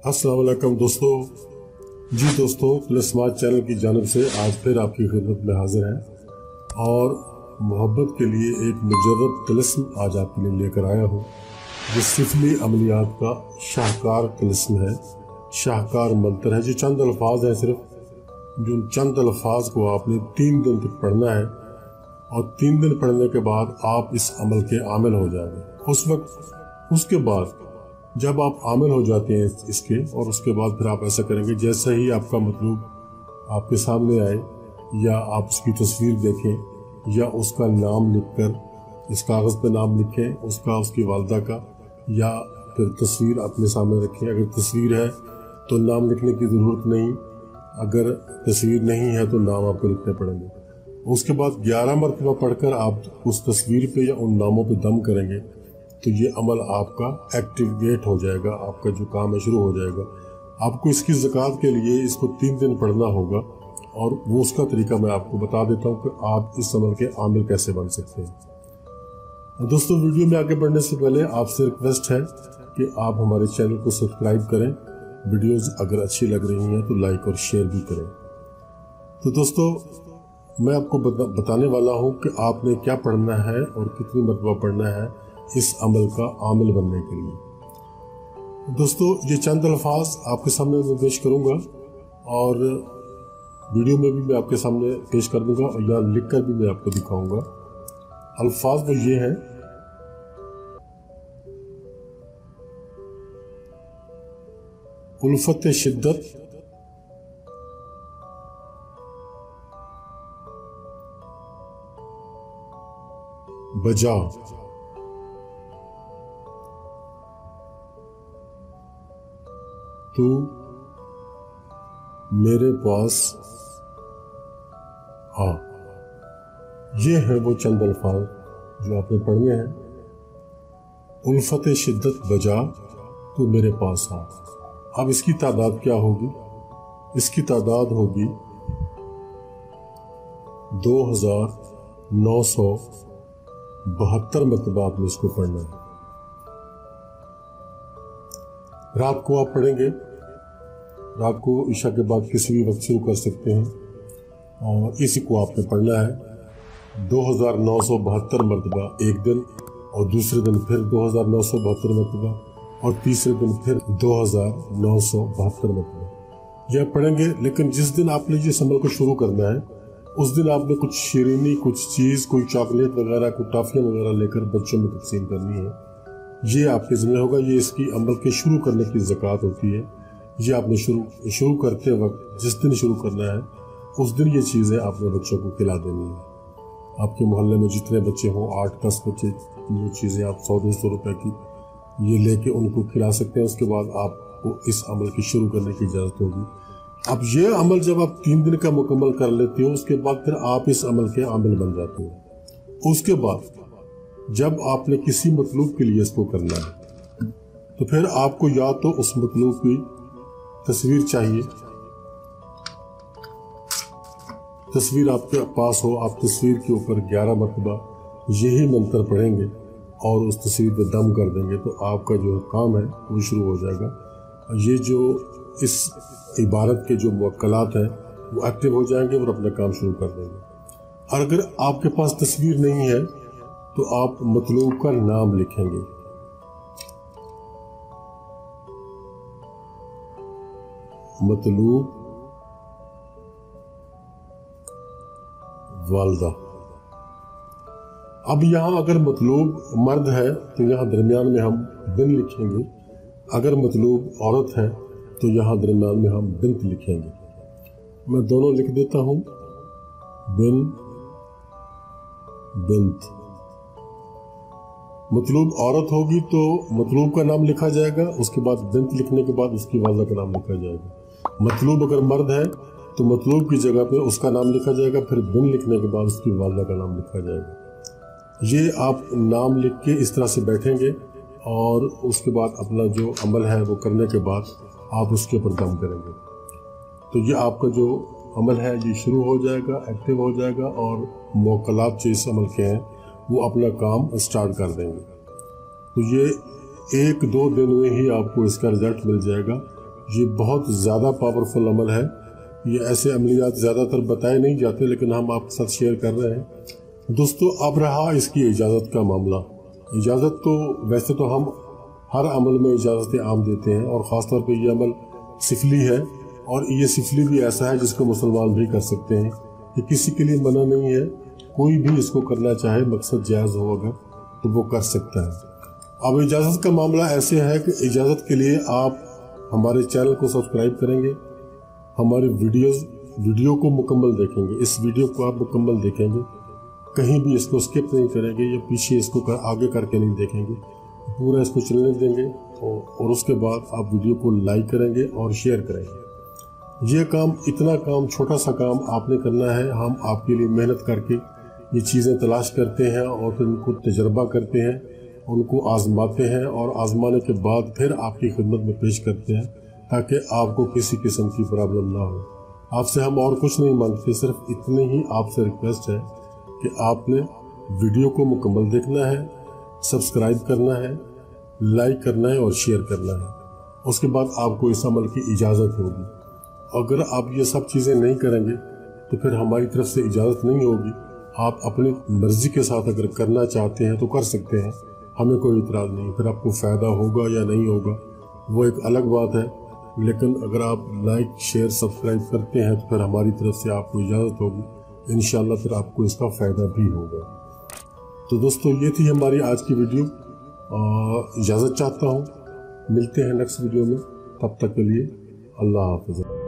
अस्सलाम वालेकुम दोस्तों। जी दोस्तों, प्लस स्मार्ट चैनल की जानिब से आज फिर आपकी खिदमत में हाजिर हैं और मोहब्बत के लिए एक मुजर्रब तिलिस्म आज आपके लिए लेकर आया हूँ, जो सिफली अमलियात का शाहकार तिलिस्म है, शाहकार मंत्र है। जो चंद अल्फाज हैं, सिर्फ जो चंद अल्फाज को आपने 3 दिन तक पढ़ना है और 3 दिन पढ़ने के बाद आप इस अमल के आमिल हो जाएंगे। उस वक्त उसके बाद जब आप आमिल हो जाते हैं इसके, और उसके बाद फिर आप ऐसा करेंगे, जैसे ही आपका मतलूब आपके सामने आए या आप उसकी तस्वीर देखें या उसका नाम लिखकर इस कागज़ पे नाम लिखें, उसका, उसकी वालदा का, या फिर तस्वीर अपने सामने रखें। अगर तस्वीर है तो नाम लिखने की ज़रूरत नहीं, अगर तस्वीर नहीं है तो नाम आपको लिखने पड़ेंगे। उसके बाद 11 मरतबा पढ़कर आप उस तस्वीर पे या उन नामों पे दम करेंगे तो ये अमल आपका एक्टिवेट हो जाएगा, आपका जो काम है शुरू हो जाएगा। आपको इसकी ज़कात के लिए इसको 3 दिन पढ़ना होगा और वो उसका तरीका मैं आपको बता देता हूँ कि आप इस अमल के आमिल कैसे बन सकते हैं। दोस्तों, वीडियो में आगे बढ़ने से पहले आपसे रिक्वेस्ट है कि आप हमारे चैनल को सब्सक्राइब करें। वीडियोज़ अगर अच्छी लग रही हैं तो लाइक और शेयर भी करें। तो दोस्तों, मैं आपको बताने वाला हूँ कि आपने क्या पढ़ना है और कितनी मरतबा पढ़ना है इस अमल का आमिल बनने के लिए। दोस्तों, ये चंद अल्फाज आपके सामने मैं पेश करूंगा और वीडियो में भी मैं आपके सामने पेश कर दूंगा और यहाँ लिख कर भी मैं आपको दिखाऊंगा। अल्फाज वो ये हैं: उल्फत शिद्दत, बजा, तू मेरे पास आ। ये है वो चंद अल्फाज जो आपने पढ़ने हैं। उल्फत शिद्दत, बजा, तू मेरे पास आ। अब इसकी तादाद क्या होगी? इसकी तादाद होगी 2972 मरतबा आपने इसको पढ़ना है। रात को आप पढ़ेंगे, रात को ईशा के बाद किसी भी वक्त शुरू कर सकते हैं और इसी को आपने पढ़ना है 2972 मरतबा एक दिन, और दूसरे दिन फिर 2972 मरतबा, और तीसरे दिन फिर 2972 मरतबा यह पढ़ेंगे। लेकिन जिस दिन आपने जिस अमल को शुरू करना है उस दिन आपने कुछ शीरीनी, कुछ चीज़, कोई चॉकलेट वगैरह, कोई टॉफियाँ वगैरह लेकर बच्चों में तकसीम करनी है। ये आपके ज़िम्मे होगा। ये इसकी अमल के शुरू करने की ज़कात होती है। ये आपने शुरू करते वक्त जिस दिन शुरू करना है उस दिन ये चीज़ें आपने बच्चों को खिला देनी है। आपके मोहल्ले में जितने बच्चे हों, 8-10 बच्चे, ये चीज़ें आप 100-200 रुपए की ये लेके उनको खिला सकते हैं। उसके बाद आपको इस अमल की शुरू करने की इजाज़त होगी। अब ये अमल जब आप 3 दिन का मुकम्मल कर लेते हो, उसके बाद फिर आप इस अमल के आमिल बन जाते हो। उसके बाद जब आपने किसी मतलूब के लिए इसको करना है तो फिर आपको या तो उस मतलूब की तस्वीर चाहिए, तस्वीर आपके पास हो, आप तस्वीर के ऊपर 11 मरतबा यही मंत्र पढ़ेंगे और उस तस्वीर पे दम कर देंगे तो आपका जो काम है वो शुरू हो जाएगा। ये जो इस इबारत के जो मुवक्कलात हैं वो एक्टिव हो जाएंगे और अपना काम शुरू कर देंगे। और अगर आपके पास तस्वीर नहीं है तो आप मतलूब का नाम लिखेंगे। मतलूब, वालदा। अब यहां अगर मतलूब मर्द है तो यहां दरमियान में हम बिन लिखेंगे, अगर मतलूब औरत है तो यहां दरमियान में हम बिंत लिखेंगे। मैं दोनों लिख देता हूं, बिन, बिंत। मतलूब औरत होगी तो मतलूब का नाम लिखा जाएगा, उसके बाद बिंत लिखने के बाद उसकी वालदा का नाम लिखा जाएगा। मतलूब अगर मर्द है तो मतलूब की जगह पे उसका नाम लिखा जाएगा, फिर बिन लिखने के बाद उसकी वालदा का नाम लिखा जाएगा। ये आप नाम लिख के इस तरह से बैठेंगे और उसके बाद अपना जो अमल है वो करने के बाद आप उसके ऊपर दम करेंगे तो ये आपका जो अमल है ये शुरू हो जाएगा, एक्टिव हो जाएगा और मुवक्कलात जो इस अमल के हैं वो अपना काम स्टार्ट कर देंगे। तो ये 1-2 दिन में ही आपको इसका रिजल्ट मिल जाएगा। ये बहुत ज़्यादा पावरफुल अमल है। ये ऐसे अमलियात ज़्यादातर बताए नहीं जाते, लेकिन हम आपके साथ शेयर कर रहे हैं। दोस्तों, अब रहा इसकी इजाज़त का मामला। इजाज़त तो वैसे तो हम हर अमल में इजाज़त आम देते हैं, और ख़ास तौर पे ये अमल सिफली है, और ये सिफली भी ऐसा है जिसको मुसलमान भी कर सकते हैं। ये किसी के लिए मना नहीं है, कोई भी इसको करना चाहे, मकसद जायज़ हो अगर तो वो कर सकता है। अब इजाज़त का मामला ऐसे है कि इजाज़त के लिए आप हमारे चैनल को सब्सक्राइब करेंगे, हमारे वीडियो को मुकम्मल देखेंगे। इस वीडियो को आप मुकम्मल देखेंगे, कहीं भी इसको स्किप नहीं करेंगे या पीछे इसको आगे करके नहीं देखेंगे, पूरा इसको चलने देंगे। और उसके बाद आप वीडियो को लाइक करेंगे और शेयर करेंगे। ये काम, इतना काम, छोटा सा काम आपने करना है। हम आपके लिए मेहनत करके ये चीज़ें तलाश करते हैं और फिर उनको तजर्बा करते हैं, उनको आजमाते हैं, और आजमाने के बाद फिर आपकी खिदमत में पेश करते हैं, ताकि आपको किसी किस्म की प्रॉब्लम ना हो। आपसे हम और कुछ नहीं मांगते, सिर्फ इतने ही आपसे रिक्वेस्ट है कि आपने वीडियो को मुकम्मल देखना है, सब्सक्राइब करना है, लाइक करना है और शेयर करना है। उसके बाद आपको इस अमल की इजाज़त होगी। अगर आप ये सब चीज़ें नहीं करेंगे तो फिर हमारी तरफ से इजाज़त नहीं होगी। आप अपनी मर्ज़ी के साथ अगर करना चाहते हैं तो कर सकते हैं, हमें कोई इतराज़ नहीं। फिर आपको फ़ायदा होगा या नहीं होगा वो एक अलग बात है, लेकिन अगर आप लाइक, शेयर, सब्सक्राइब करते हैं तो फिर हमारी तरफ से आपको इजाज़त होगी। इंशाल्लाह फिर आपको इसका फ़ायदा भी होगा। तो दोस्तों, ये थी हमारी आज की वीडियो। इजाज़त चाहता हूँ, मिलते हैं नेक्स्ट वीडियो में। तब तक के लिए अल्लाह हाफ़िज़।